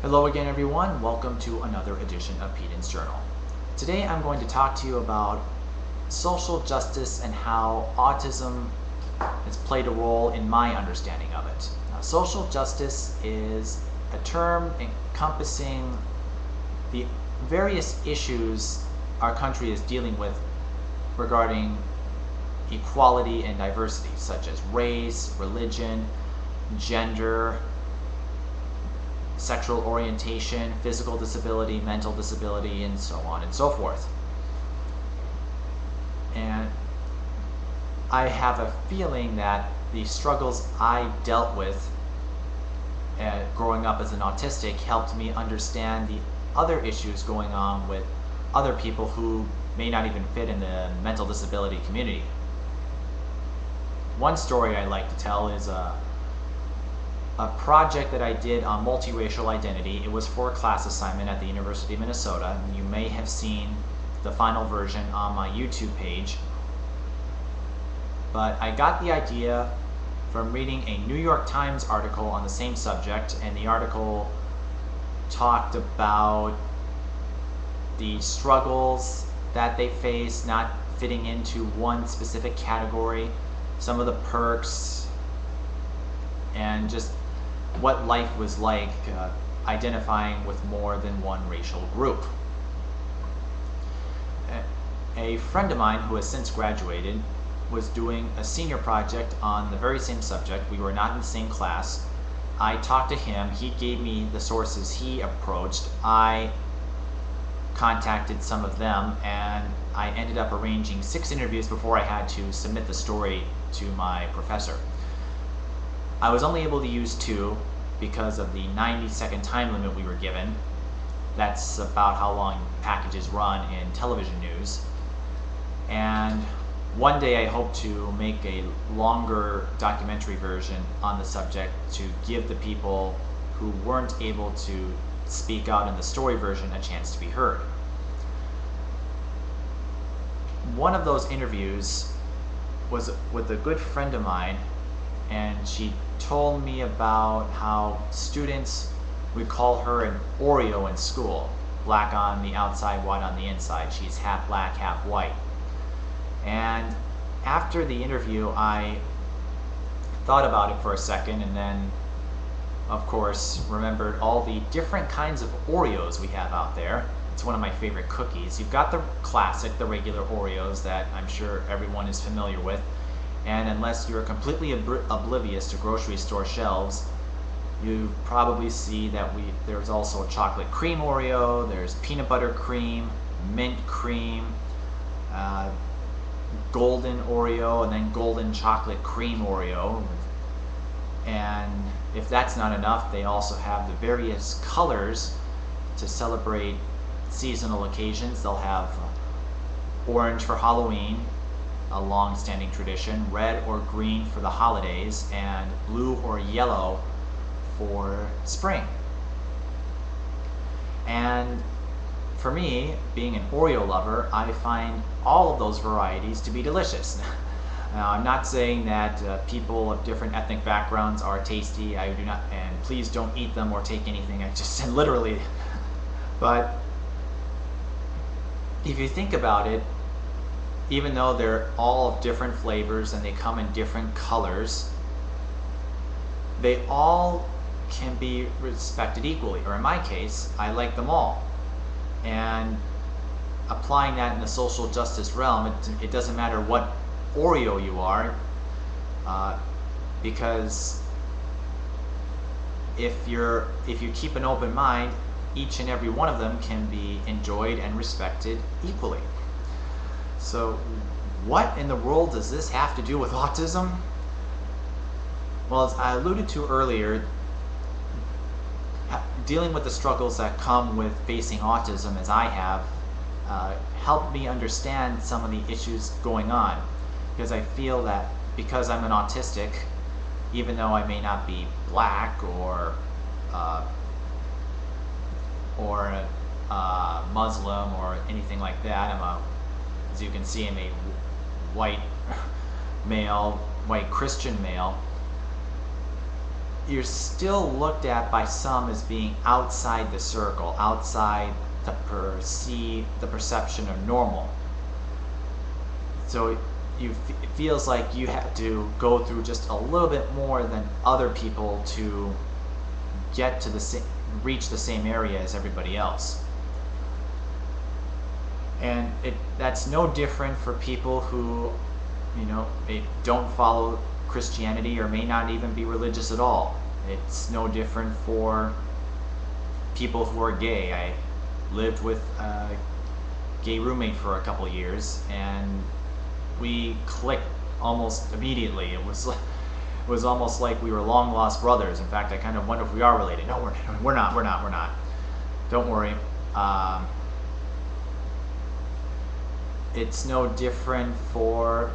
Hello again everyone, welcome to another edition of Peden's Journal. Today I'm going to talk to you about social justice and how autism has played a role in my understanding of it. Now, social justice is a term encompassing the various issues our country is dealing with regarding equality and diversity, such as race, religion, gender, sexual orientation, physical disability, mental disability, and so on and so forth. And I have a feeling that the struggles I dealt with growing up as an autistic helped me understand the other issues going on with other people who may not even fit in the mental disability community. One story I like to tell is a project that I did on multiracial identity. It was for a class assignment at the University of Minnesota. You may have seen the final version on my YouTube page. But I got the idea from reading a New York Times article on the same subject, and the article talked about the struggles that they face not fitting into one specific category, some of the perks, and just what life was like identifying with more than one racial group. A friend of mine who has since graduated was doing a senior project on the very same subject. We were not in the same class. I talked to him, he gave me the sources he approached, I contacted some of them, and I ended up arranging 6 interviews before I had to submit the story to my professor. I was only able to use 2 because of the 90-second time limit we were given. That's about how long packages run in television news. And one day I hope to make a longer documentary version on the subject to give the people who weren't able to speak out in the story version a chance to be heard. One of those interviews was with a good friend of mine, and she told me about how students would call her an Oreo in school. Black on the outside, white on the inside. She's half black, half white. And after the interview, I thought about it for a second, and then of course remembered all the different kinds of Oreos we have out there. It's one of my favorite cookies. You've got the classic, the regular Oreos that I'm sure everyone is familiar with. And unless you're completely oblivious to grocery store shelves, you probably see that there's also a chocolate cream Oreo, there's peanut butter cream, mint cream, golden Oreo, and then golden chocolate cream Oreo. And if that's not enough, they also have the various colors to celebrate seasonal occasions. They'll have orange for Halloween, a long-standing tradition, red or green for the holidays, and blue or yellow for spring. And for me, being an Oreo lover, I find all of those varieties to be delicious. Now, I'm not saying that people of different ethnic backgrounds are tasty. I do not, and please don't eat them or take anything I just said literally. But if you think about it, even though they're all of different flavors and they come in different colors, they all can be respected equally, or in my case, I like them all. And applying that in the social justice realm, it doesn't matter what Oreo you are, because if you keep an open mind, each and every one of them can be enjoyed and respected equally. So what in the world does this have to do with autism? Well, as I alluded to earlier, dealing with the struggles that come with facing autism, as I have, helped me understand some of the issues going on. Because I feel that because I'm an autistic, even though I may not be black or Muslim or anything like that, as you can see, I'm a white male, white Christian male. you're still looked at by some as being outside the circle, outside the perception of normal. So it feels like you have to go through just a little bit more than other people to get to reach the same area as everybody else. And that's no different for people who, they don't follow Christianity or may not even be religious at all. It's no different for people who are gay. I lived with a gay roommate for a couple years, and we clicked almost immediately. It was almost like we were long lost brothers. In fact, I kind of wonder if we are related. No, we're not. Don't worry. It's no different for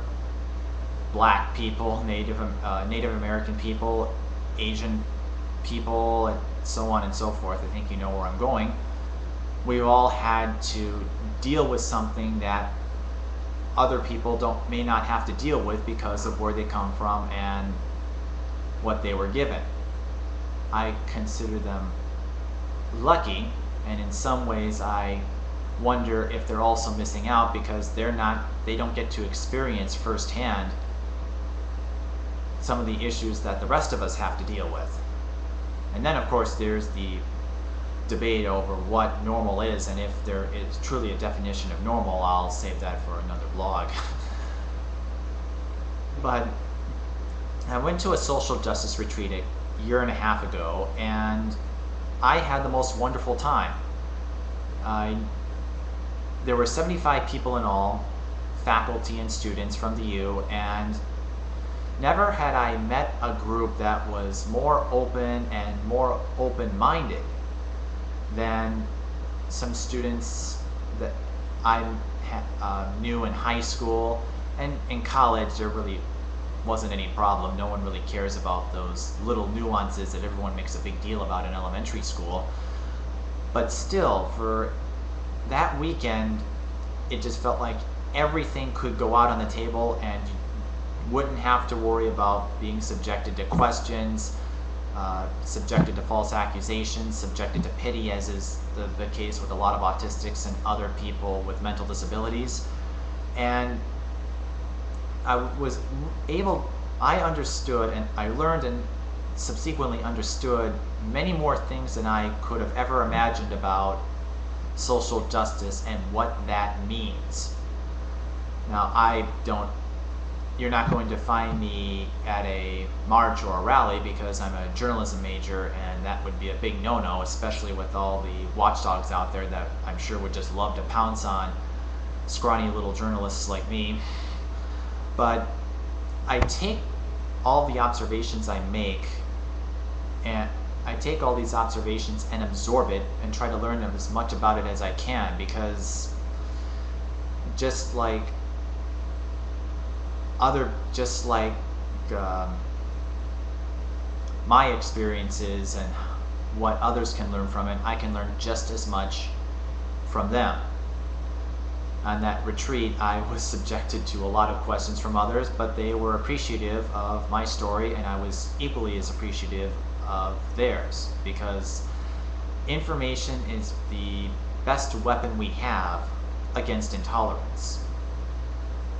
Black people, Native American people, Asian people, and so on and so forth. I think you know where I'm going. We've all had to deal with something that other people may not have to deal with because of where they come from and what they were given. I consider them lucky, and in some ways I wonder if they're also missing out because they don't get to experience firsthand some of the issues that the rest of us have to deal with. And then of course there's the debate over what normal is, and if there is truly a definition of normal. I'll save that for another blog. But I went to a social justice retreat a year and a half ago, and I had the most wonderful time. There were 75 people in all, faculty and students from the U, and never had I met a group that was more open and more open-minded than some students that I knew in high school. And in college there really wasn't any problem. No one really cares about those little nuances that everyone makes a big deal about in elementary school. But still, for that weekend, it just felt like everything could go out on the table and you wouldn't have to worry about being subjected to questions, subjected to false accusations, subjected to pity, as is the case with a lot of autistics and other people with mental disabilities. And I understood, and I learned and subsequently understood many more things than I could have ever imagined about social justice and what that means. Now, you're not going to find me at a march or a rally because I'm a journalism major, and that would be a big no-no, especially with all the watchdogs out there that I'm sure would just love to pounce on scrawny little journalists like me. But I take all the observations I make, and I take all these observations and absorb it and try to learn as much about it as I can, because just like my experiences and what others can learn from it, I can learn just as much from them. On that retreat, I was subjected to a lot of questions from others, but they were appreciative of my story, and I was equally as appreciative of theirs, because information is the best weapon we have against intolerance.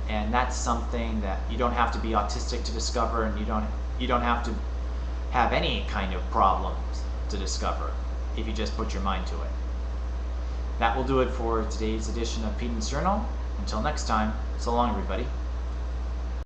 And that's something that you don't have to be autistic to discover, and you don't have to have any kind of problems to discover if you just put your mind to it. That will do it for today's edition of Peden's Journal. Until next time, so long everybody.